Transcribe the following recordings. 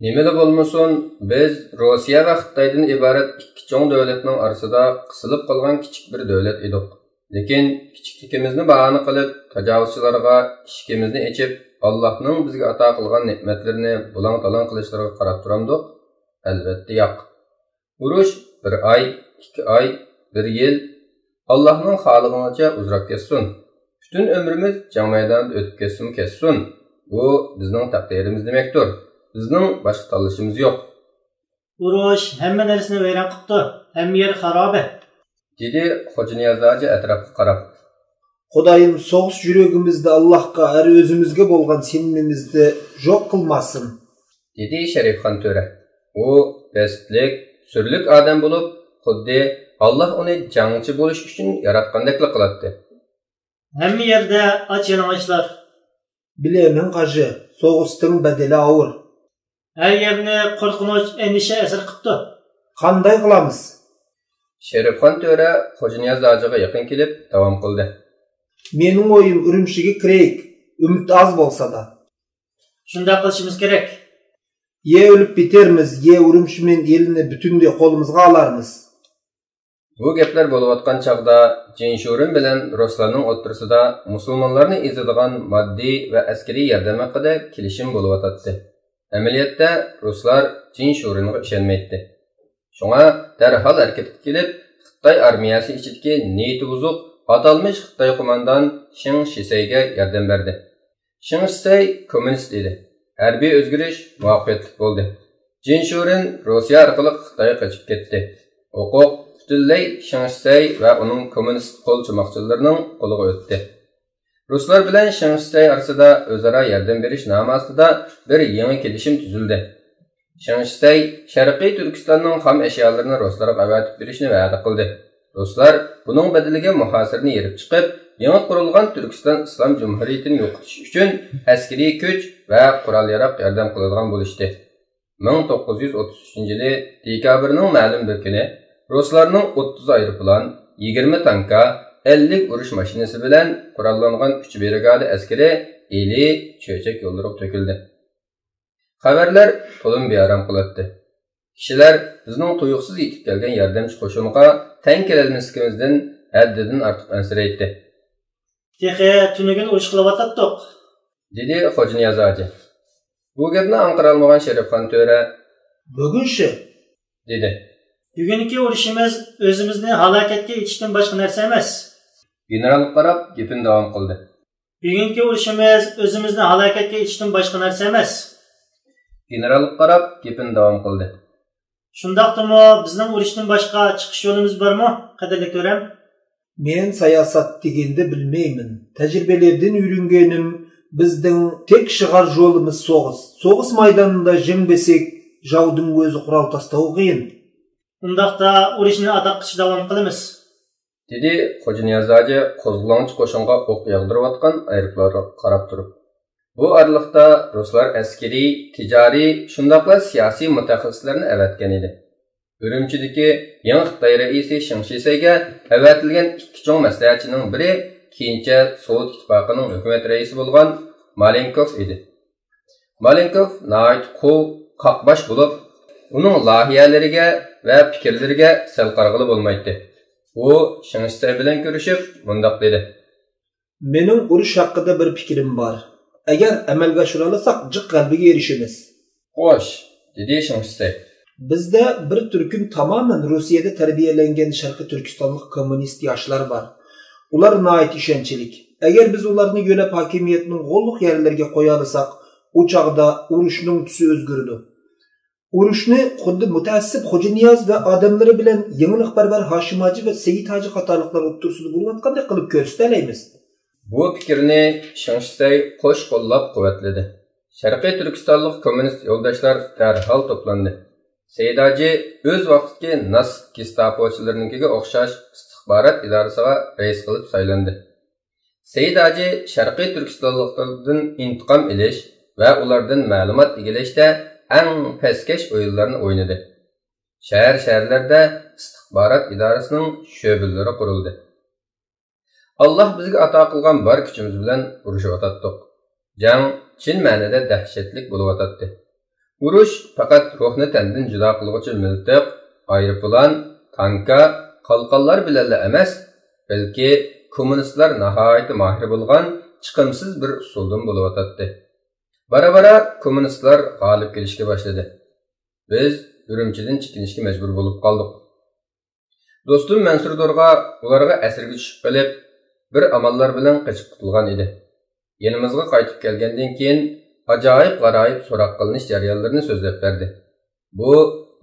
Nimeli bolmasun, biz Rossiya ve Xitaydan ibaret ikki cho'ng davlatning orasida qisilib qolgan kichik bir davlat edik. Lekin kichikligimizni bahona qilib, tajovuzchilarga ishkimizni echib, Allohning bizga ato qilgan ne'matlarini bulang-talang qilishlariga qarab turamdik? Albatta yo'q. Urush bir oy, 2 oy, 1 yil Allohning xolig'icha uzrab ketsin. Bütün ömrümüz jang maydonida o'tib ketsin. Bu bizning taqdirimiz demakdir. Bizning boshqa tanlashimiz yo'q. Urush hamma narsani vayron qildi. Hamma yer xaroba. Dedi Xo'ja Niyoz hoji atrofga qarab. Xudoyim so'g'ish yuragimizda Allohga har o'zimizga bo'lgan sevimimizni yo'q qilmasin. Dedi Sharifxon to'ra. U bestlik, surlik odam bo'lib, xuddi Alloh uni jangchi bo'lish uchun yaratgandek qiladi. Hamma yerda och-yalang'ochlar. Bilemin qaji, so'g'ishning badeli og'ir. Her yerni qo'rqinch, endisha asir qildi. Qanday qilamiz? Sharifxon to'ra Xo'ja Niyoz hojiga yaqin kelib davom qildi. Mening o'yim Urumchiga kiraylik, umid oz bo'lsa da. Shunday qilishimiz kerak. Ye o'lib bitermiz, ye Urumchi men elini butunday qo'limizga olarmiz. Bu gaplar bo'layotgan chaqda Jinshurin bilan Ruslarning o'rtasida musulmonlarni ezadigan moddiy va askariy yordam haqida kelishim bo'layotdi. Amaliyotda Ruslar Jinshuringa ishonmaydi. Shunga darhol harakatga kelib, Xitoy armiyasi ichidagi niyati buzuq atalmış Xitoy qo'mondon Shing Shisayga yordam berdi. Shing Shisay kommunist edi. Harbiy o'zgarish muvaffaqiyatli bo'ldi. Jinshurin Rossiya orqali Xitoyga qochib ketdi. Huquq butunlay Shing Shisay va uning kommunist qo'lchimoqchilarining qo'liga o'tdi. Ruslar bilan Shing Shisay orasida o'zaro yordam berish nomi ostida bir yangi kelishim tuzildi. Shing Shisay Sharqiy Turkistonning xom ashyolarini Ruslarga avatib berishni va'da qildi. Ruslar buning badaliga muhosirni yerib chiqib, yangi qurilgan Turkiston Islom Jumhuriyatini yo'qotish uchun askariy kuch va qurol-yarog' yordam qiladigan bo'lishdi. 1933-yili dekabrning ma'lum bir kuni Ruslarning 30 aeroplan, 20 tanka, 50 urush mashinasi bilan qurollangan 3 brigada askari eli cho'chak yo'llarga to'kildi. Xabarlar to'lin bearam qiladi. Kishilar bizning tuyuqsiz yetib kelgan yordamchi qo'shinga tang kelolmasligimizdan haddidan ortiq ansiraydi. Texi tunugun urush qilyotdik, dedi Xo'ja Niyoz hoji. Bu gapni anqira olmagan Sharifxon to'ra bugunchi dedi. Bugungi urushimiz o'zimizni halokatga yetishdan boshqa narsa emas. General qarab gapini davom qildi. Bugungi urushimiz o'zimizni halokatga yetishdan boshqa narsa emas. General qarab gapini davom qildi. Shundaqdimi bizning urushdan boshqa chiqish yo'limiz bormi, qadrli to'ram? Men siyosat degende bilmayman. Tajribelerden yürüngenim bizden tek шығар yolumuz soğuz. Soğuz maydonunda jengmesek, javdың o'zi qural tastau qiyin. Undaqda urushni ado qilishga davom qilamiz. Dedi Xo'ja Niyoz hoji qo'zg'olonchi qo'shinga o'q yog'dirayotgan aeroplanga qarab turib. Bu oraliqda Ruslar askariy, tijoriy, shundaqla siyosiy mutaxassislarni avatgan edi. Urumchidagi yangi Xitoy raisi Shing Shisayga avatilgan ikki cho'ng maslahatchining biri keyincha Sovet ittifoqining hukumat raisi bo'lgan Malenkov edi. Malenkov nəhayət qaqbash bo'lib, uning lohiyalariga va fikrlariga sal qarag'ili bo'lmaydi. U Shing Shisay bilan ko'rishib, mundaq dedi. Mening urush haqida bir fikrim bor. Agar amalga oshiralasak, jiq g'alabaga erishamiz. Xo'sh, dedi Shing Shisay. Bizda bir turkum tamamen Rossiyada tarbiyalangan Sharqiy Turkistonlik kommunist yoshlar bor. Ular nəhayət ishonchlik. Agar biz ularni yo'lab hokimiyatning g'olliq yerlarga qo'ya olsak, u chaqda urushning tusi o'zgardi. Urushni xuddi mutaassib Xo'ja Niyoz va odamlari bilan yengillikparvar Hoshim hoji va Said hoji qatorliqlar o'rtasida bo'layotgandek qilib ko'rsatalaymiz. Bu fikrni Shing Shisay qo'sh qo'llab quvvatladi. Sharqiy Turkistonlik kommunist yo'ldoshlar darhol to'plandi. Said hoji o'z vaqtidagi nas gestapochilarininkiga o'xshash istixborot idorasiga rais qilib saylandi. Said hoji Sharqiy Turkistonliklardan intiqom olish va ulardan ma'lumot egallashda eng pastkash o'yinlarni o'ynadi. Shahar-shaharlarda istixborot idorasining sho'balari qurildi. Allah bizga ato qilgan bor kuchimiz bilan urushib o'tdik. Jang chin ma'noda dahshatli bo'lib o'tdi. Urush faqat ruhni tandan judo qiluvchi miltiq, aeroplan, tanka, qalqonlar bilan emas, balki kommunistlar nihoyatda mahir bo'lgan chiqimsiz bir usuldan bo'lib o'tadi. Bara-bara kommunistlar g'olib kelishga boshladi. Biz Urumchidan chekinishga majbur bo'lib qoldik. Do'stim Mansur Dorg'a ularga asirga tushib qolib, bir amallar bilan qochib qutulgan edi. Yanimizga qaytib kelgandan keyin ajoyib-g'aroyib so'roq qilinish jarayonlarini so'zlab berdi. Bu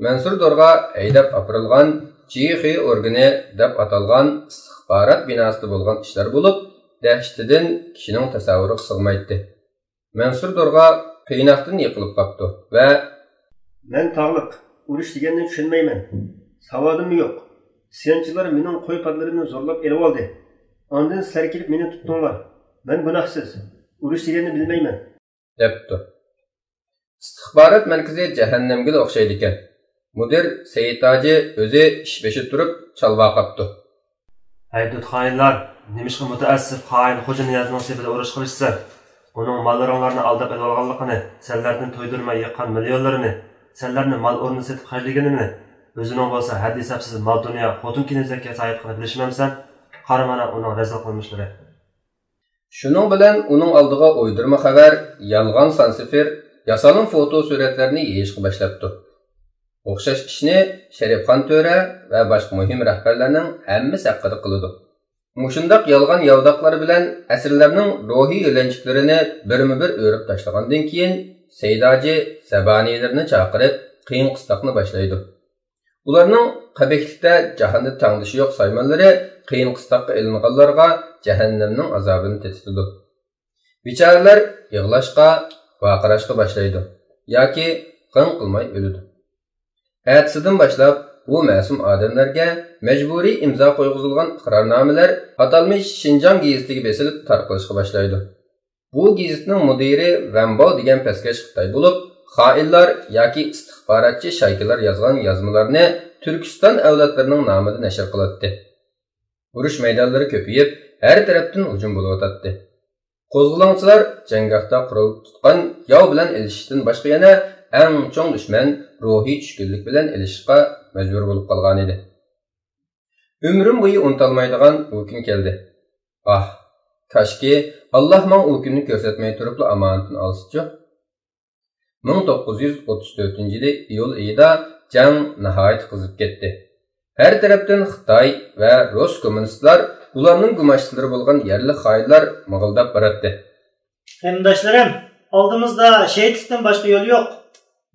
Mansur Dorg'a haydab opirilgan Chixi organi deb atalgan istixborot binosida bo'lgan ishlar bo'lib, dahshatidan kishining tasavvuriga sig'maydi. Mansur Dorg'a qiynaqdan yiqilib qopti va "Men tog'liq, urush deganni tushunmayman. Savodim yo'q. Siyonchilar mening qo'y padlarimni zo'rlab elib oldi. Ondan sizlar kelib meni tutdinglar. Men gunohsiz. Urush deganni bilmayman" debdi. Istixborot markazi jahannamga o'xshaydi ekan. Mudir Seyitaji o'zi ish beshi turib chalva qopdi. "Haydut xoinlar, nimishqa mutaassif xoin xo'ja Niyozning sepida urush qilishsa, uning mollaringlarni aldab elib olganligini, senlardan to'ydirmay yiqqan millionlarini, senlarni mol o'rnini setib xarjlaganini, o'zining bo'lsa hadisabsiz mol dunyo, xotin kinizakka sahib qilib bilishmamsan? Qara mana uning razil qilmishlari." Shuning bilan uning oldiga o'ydirma xabar, yolg'on sansifir, yasalın foto suratlarini yeyishga boshlabdi. O'xshash ishni Sharifxon To'ra va boshqa muhim rahbarlarning hammasi haqida qiladi. Mushundaq yolg'on yavdoqlar bilan asrlarning ruhiy yo'lanchiklarini birma-bir o'rib tashlagandan keyin Seydaji Sabaniylarni chaqirib qiyin qistoqni boshlaydi. Ularning qabihlikda jahonda tangdishi yo'q saymonlari qiyin qistoqqa ilinganlarga jahannamning azobini tetitadi. Bicharalar yig'lashqa, vaqirashqa boshlaydi yoki qon qilmay o'ladi. Ertasidan boshlab bu ma'sum odamlarga majburiy imzo qo'yg'izilgan iqrornomalar atalmish Shinjong gazetiga besilib tarqalishga boshlaydi. Bu gazetning mudiri Rambo degan pastkash Xitoy bo'lib, xoinlar yoki istixborotchi shaykalar yozgan yozmalarni Turkiston avlodlarining nomida nashr qiladi. Urush maydonlari ko'payib, har tarafdan hujum bo'lib o'tadi. Qo'zg'olonchilar janggohda qurol tutgan yov bilan elishishdan boshqa yana eng chong dushman ruhiy tushkunlik bilan elishishga majbur bo'lib qolgan edi. Umrim bo'yi unutolmaydigan u kun keldi. Ah, kashki Alloh men u kunni ko'rsatmay turib amonatini olsin-chi. 1934-yili iyul oyida jang nihoyat qizib ketdi. Her tarafdan Xitoy va Rus kommunistlar ularning gumashlari bo'lgan yerli xoinlar mig'ildab boradi. Qarindoshlarim, oldimizda shehidlikdan boshqa yo'l yo'q,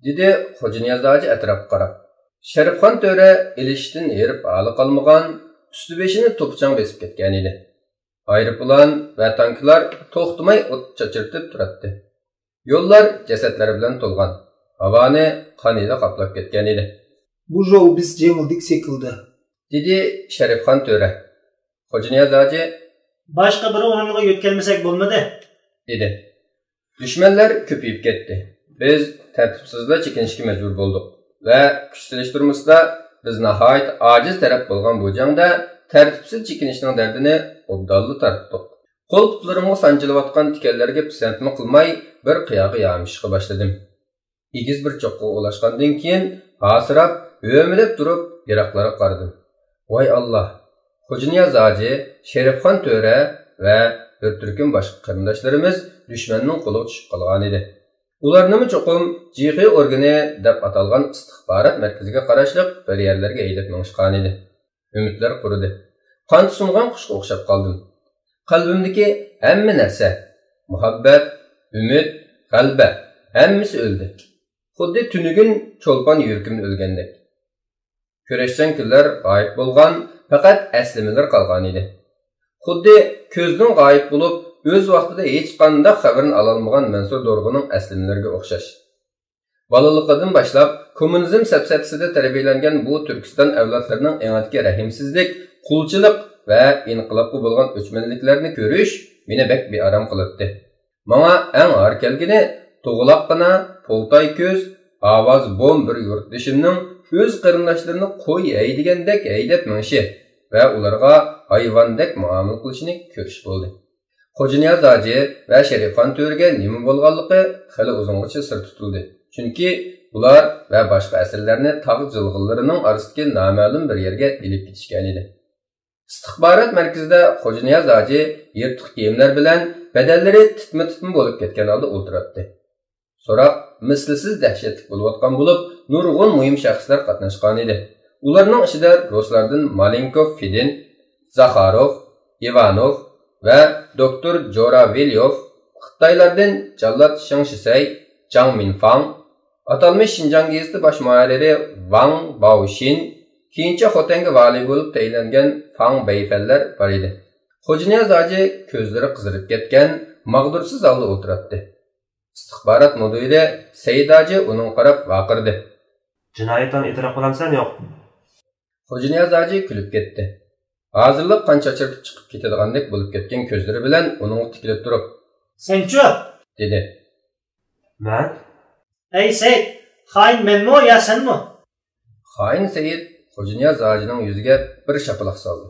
dedi Xo'ja Niyozdaji atrofga qarab. Sharifxon To'ra ilishdan yerib hali qolmagan, usti-beshini to'pchang besib ketgan edi. Aeroplan va tanklar to'xtamay o't chachirtib turibdi. Yo'llar jasadlar bilan to'lgan. Havoni qon ila qaplab ketgan edi. Bu yol biz jengildik sekildi, dedi Sharifxon To'ra. Xo'ja Niyozdaji boshqa bir o'ringa yo'tkalmasak bo'lmadi, dedi. Düşmanlar ko'payib ketdi. Biz tartibsizlar chekinishga majbur bo'ldik va kuch selishtirmasda biz nihoyat ojiz taraf bo'lgan bu jangda tartibsiz chekinishning dardini obdalli tortdik. Qo'l-qutlarimga sanjilayotgan tikanlarga pisandma qilmay bir qiyoga yamishga boshladim. Egiz bir cho'qqa ulashgandan keyin hasirab, o'milib turib yiroqlarga qaradim. Voy Alloh! Xo'ja Niyozdaji, Sharifxon To'ra va bir turkum boshqa qarindoshlarimiz dushmanning qo'liga tushib qolgan edi. Ularni cho'qim Chixi organi deb atalgan istixborot markaziga qarashliq bir yerlarga aylab minishgan edi. Umidlar quridi. Qon sungan qushga o'xshab qoldim. Qalbimdagi hamma narsa, muhabbat, umid, g'alaba hammasi o'ldi. Xuddi tunugun cho'lpon yurkim o'lgandek. Kurashgan kunlar g'oyib bo'lgan, faqat aslimalar qolgan edi. Xuddi ko'zdan g'oyib bo'lib, o'z vaqtida hech qanday xabarini ololmagan Mansur Dorg'aning aslimalariga o'xshash. Bolaliqdan boshlab kommunizm safsatisida tarbiyalangan bu Turkiston avlodlarining enatga rahimsizlik, qulchilik va inqilobga bo'lgan o'chmanliklarni ko'rish meni bek bearam qilibdi. Menga eng or kelgani tug'uloqqina, poltay ko'z, ovoz bom bir yurtdishimning o'z qarindoshlarini qo'y haydagandek haydab minishi va ularga hayvondek muomala qilishini ko'rish bo'ldi. Xo'ja Niyozdaji va Sharifxon To'raga nima bo'lganligi hali uzungacha sir tutildi. Chunki ular va boshqa asirlarni tog' jilg'inlarining orasidagi noma'lum bir yerga ilib ketishgan edi. İstihbarat merkezida Xo'janiyaz hoji yirtiq kiyimlar bilan badallari titma-titma bo'lib ketgan holda o'tiribdi. So'roq mislsiz dahshatli bo'layotgan bo'lib, nurg'un muhim shaxslar qatnashgan edi. Ularning ichida ruslardan Malenkov Fedin, Zakharov, Ivanov va doktor Joravilyov, Xitoylardan Jallod Shang Shisay, Zhang Minfang, atalmış Şinjan geziti bosh muharriri Wang Baoxin, keyincha Xotanga vali bo'lib tayinlangan Fang Beyfeller bor edi. Xo'janiyaz hoji ko'zlari qizarib ketgan, mag'dursiz holda o'tiribdi. İstihbarat mudiri Said hoji uning qarab vaqirdi. Jinoyatdan e'tirof qilamsan yo'q? Xo'janiyaz hoji kulib ketdi. Hozirlik qancha chirtib chiqib ketadigandek bo'lib ketgan ko'zlari bilan uning tikilib turib, "Senchu?" dedi. Men? "Ey Said, xoin menmi yo senmi?" Xoin Said Xo'janiyaz hojining yuziga bir shapaloq soldi.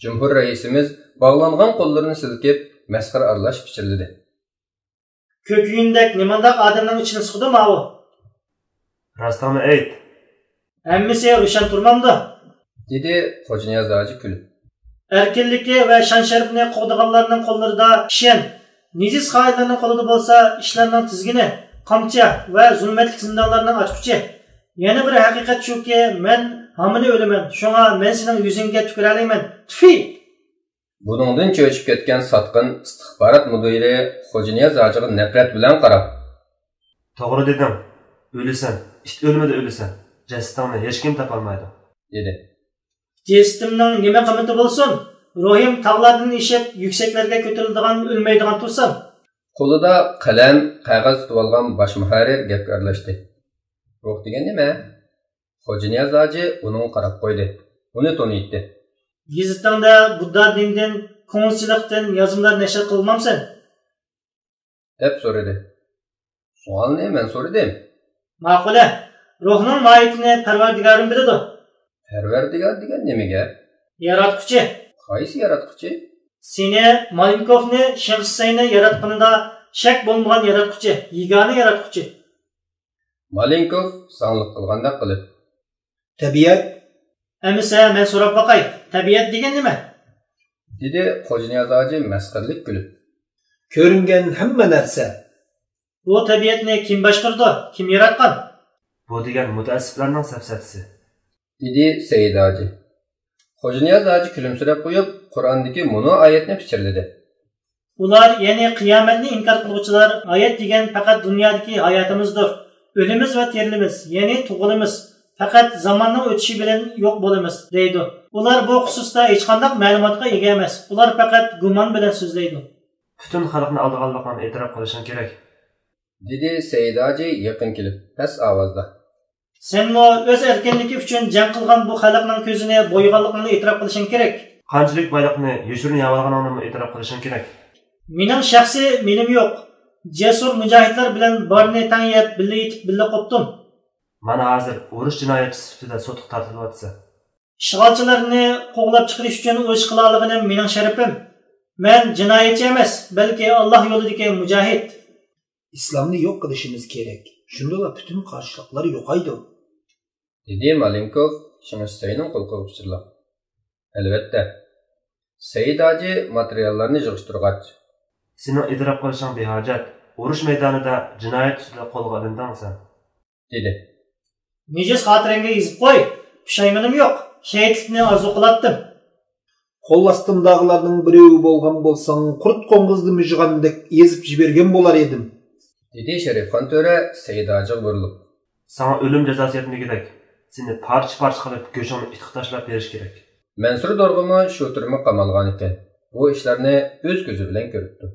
Cumhur raisimiz bog'langan qo'llarini silkib, masxara aralash pichirladi. "Ko'kuyindek nimandaq odamning ichini suqdimi u?" Rostini ayt. "Hammasi ro'shan turmamdi?" dedi Xo'janiyaz hoji kulib. "Erkinligi va shon sharafini qo'g'diganlarning qo'llarida kishan, nejiz xoinlarning qo'lida bo'lsa, ishlarning tizgini, qamchi va zulmatli zindonlarning ochquchi. Yana bir haqiqat shuki, men hamini o'laman. Shunga men sening yuzingga tükira olmayman. Tufi!" Buningdan cho'chib ketgan sotqin istihbarat mudiri Xo'janiyaz hojiga nafrat bilan qarab, To'g'ri dedim. O'lasan, it o'lmadi o'lasan. Jasadingni hech kim topolmaydi, dedi. "Jasadimning nima qiymati bo'lsin? Ruhim tog'lardan eshib, yuksaklarga ko'tariladigan, o'lmaydigan tursin." Qo'lida qalam, qog'oz tutib olgan bosh muharrir gapga aralashdi. "Ruh degan nima?" Xo'janiyaz hoji uning qarab qo'ydi. Uni toniydi. "Gazetingda Budda dinidan, ko'ngilchilikdan yozimlar nashr qilmamsan?" deb so'radi. Savolni men so'radim. "Ma'qula. Ruhning mohiyatini Parvardigorim biladi." Parvardigor degan nimaga? "Yaratquchi. Qaysi yaratquchi? Seni Malinkovni, Shaxsayni yaratganida shak bo'lmagan yaratquchi, yagona yaratquchi." Malenkov sog'liq qilganda qilib, Tabiat, "Amisa men so'rab boqay. Tabiat degan nima?" dedi Xo'janiyaz hoji masxaralik kulib. ko'ringan hamma narsa. Bu tabiatni kim boshqardi? Kim yaratgan? Bu degan mutaassiblarning safsatasi, dedi Said hoji. Xo'janiyaz hoji kulimsirab qo'yib, Qur'ondagi muno oyatni pichirladi. Ular, ya'ni qiyomatni inkor qiluvchilar, oyat degan faqat dunyodagi hayotimizdir. O'limiz va terilimiz, ya'ni tug'ilimiz faqat zamonning o'tishi bilan yo'q bo'lamiz, deydi. Ular bu xususda hech qanday ma'lumotga ega emas. Ular faqat gumon bilan so'zlaydi. butun xalqni aldaganligini e'tirof qilishing kerak, dedi Said hoji yaqin kelib, past ovozda. "Senmi o'z erkinligi uchun jang qilgan bu xalqning ko'zini bo'yganligini e'tirof qilishing kerak. qanchalik boyliqni yoshirin yavalganingni e'tirof qilishing kerak. Mening shaxsiy milim yo'q. Jasur mujohidlar bilan borni tang yeb, birga yetib, birga qopdim. Mana hozir urush jinoyatchisi sifatida sudga tortilyapti. Ishg'olchilarni qo'g'lab chiqarish uchun o'sh qilaligim mening sharafim. Men jinoyatchi emas, balki Alloh yo'lidagi mujohid." İslamni yo'q qilishimiz kerak. Shunda bütün qarshiliklar yo'qaydi. dedi Malenkov Shimsayning qo'lqa pichirlab. Albatta. Said hoji materiallarni yig'ishtirgach, Sening e'tirof qilishing behojat. Urush maydonida jinoyat ustida qo'lga olingansan, dedi. "Nejiz xotirangga yozib qo'y. Pushaymonim yo'q. Shahidlikni orzu qilatdim." Qo'l ostımdagılarning birovi bo'lgan bo'lsang, qurt qo'ng'izni mijg'andek ezib jibergan bo'lar edim. dedi Sharifxon to'ra Said hojiga burilib. Sana o'lim jazosi yetmagidek. Seni parcha-parcha qilib go'shingni itga tashlab berish kerak. Mansur Dorg'imi shu turma qamalgan ekan. Bu ishlarni o'z ko'zi bilan ko'ribdi.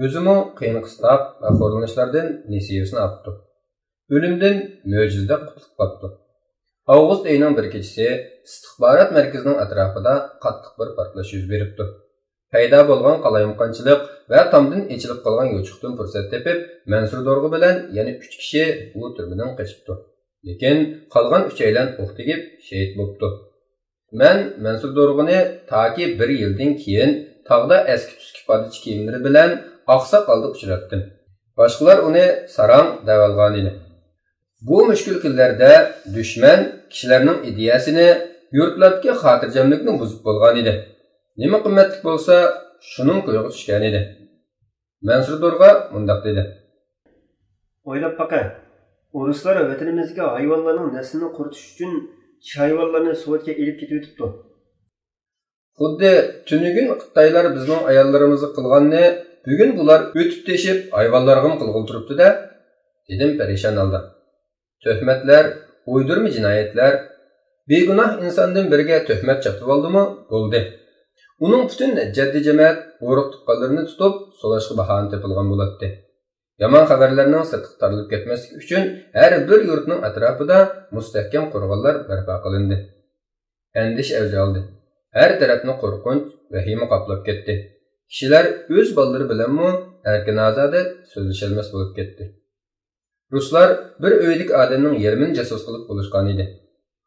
O'zimi qiyin qistoq va xo'rlanishlardan nesiyasini olibdi. O'limdan mo'jizda qutulib qolibdi. Avgust oyining bir kechasi istihbarat markazining atrofida qattiq bir portlash yuz beribdi. Paydo bo'lgan qalayimqonchilik va tomdan echilib qolgan yo'chiqdan fursat tepib, Mansur Dorg'i bilan yana 3 kishi u turmadan qochibdi. Lekin qolgan 3 o'q tegib shahid bo'libdi. Men Mansur Dorg'ini toki 1 yildan keyin tog'da eski-tuski padichi kiyimlari bilan oqsoq holda uchratdim. Boshqalar uni sarang deb olgan edi. Bu müşkül kunlarda düşman kishilarning ideyasini, yurtlardagi xotirjamlikni buzib bo'lgan edi. Nima qimmatli bo'lsa, shuning ko'yiga tushgan edi. Mansur Durg'a mundaq dedi. O'ylab baqa. Ruslar vatanimizga hayvonlarning naslini quritish uchun hayvonlarni Sovetga elib ketib o'tibdi. Xuddi tunugun Xitoylar bizning ayollarimizni qilganni, bugun bular o'tib teshib hayvonlarga qilg'il turibdi-da, dedim perişan holda. Töhmetler, uydurma jinoyatlar, begunoh insondan biriga töhmet chapib oldimi, bo'ldi. Uning butun jaddiy jamoat o'roq tuqqanlarini tutib, solashga bahona topilgan bo'ladi. Yomon xabarlarning sirtqa tarilib ketmasligi uchun har bir yurtning atrofida mustahkam qo'rg'onlar barpo qilindi. Andish avj oldi. Her tarafni qo'rqinch, vahima qoplab ketdi. Kishilar o'z bolalari bilanmi erkin-ozoda so'zlasholmas bo'lib ketdi. Ruslar bir uydik odamning yarmini jasus qilib bo'lishgan edi.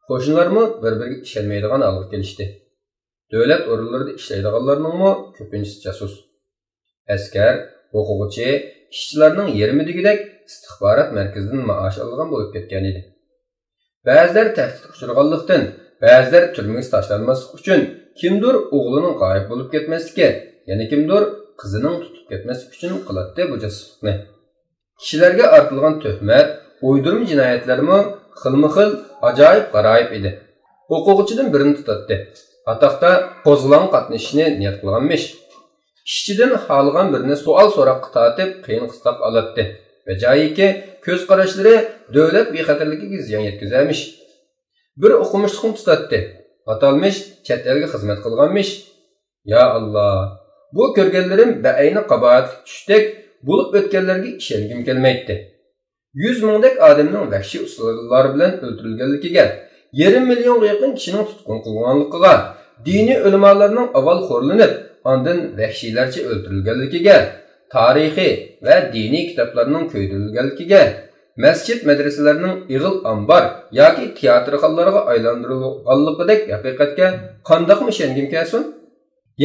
Qo'shinlarmi bir-biriga ishonmaydigan holga kelishdi. Davlat o'rinlarida ishlaydiganlarningmi ko'pinchisi jasus. Askar, o'quvchi, ishchilarning yarmi degidek istixborot markazidan maosh olgan bo'lib ketgan edi. Ba'zilar tahdidga uchraganlikdan, ba'zilar turmaga tashlanmaslik uchun kimdir o'g'lining g'oyib bo'lib ketmasligi, yana kimdir qizining tutib ketmasligi uchun qiladi bu jasuslikni. Kishilarga ortilgan tuhmat, uydurma jinoyatlarmi xilma-xil ajoyib g'aroyib edi. O'quvchidan birini tutadi. Ataqda qo'zg'olon qatnashishni niyat qilganmish. Ishchidan xolgan birini savol so'roqqa tortib, qiyin qistab oladi. Va joyiki ko'z qarashlari davlat bexatarligiga ziyon yetkazamish. Bir o'qimishlikni tutadi. Atalmish chet elga xizmat qilganmish. Ya Allah, bu ko'rganlarim ba'ayni qabohatli tushdik, bo'lib o'tganlarga ishongim kelmaydi. 100 mingdek odamning vahshiy usullar bilan o'ldirilganligiga, 1,5 millionga yaqin kishining tutqun qilinganligiga, diniy ulamolarning avval xo'rlanib, ondan vahshiylarcha o'ldirilganligiga, tarixiy va diniy kitoblarning ko'ydirilganligiga, masjid madrasalarning ig'il ambar yoki teatrxonlarga aylantirilganligidek haqiqatga qandoqmi ishongim kelsin?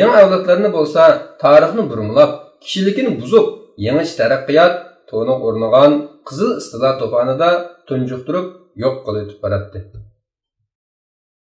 Yangi avlodlarni bo'lsa, tarixni burmilab, kishilikni buzib, yangi taraqqiyot to'ni o'rnagan qizil istilo to'fonida tunjuqtirib yo'q qilib boradi.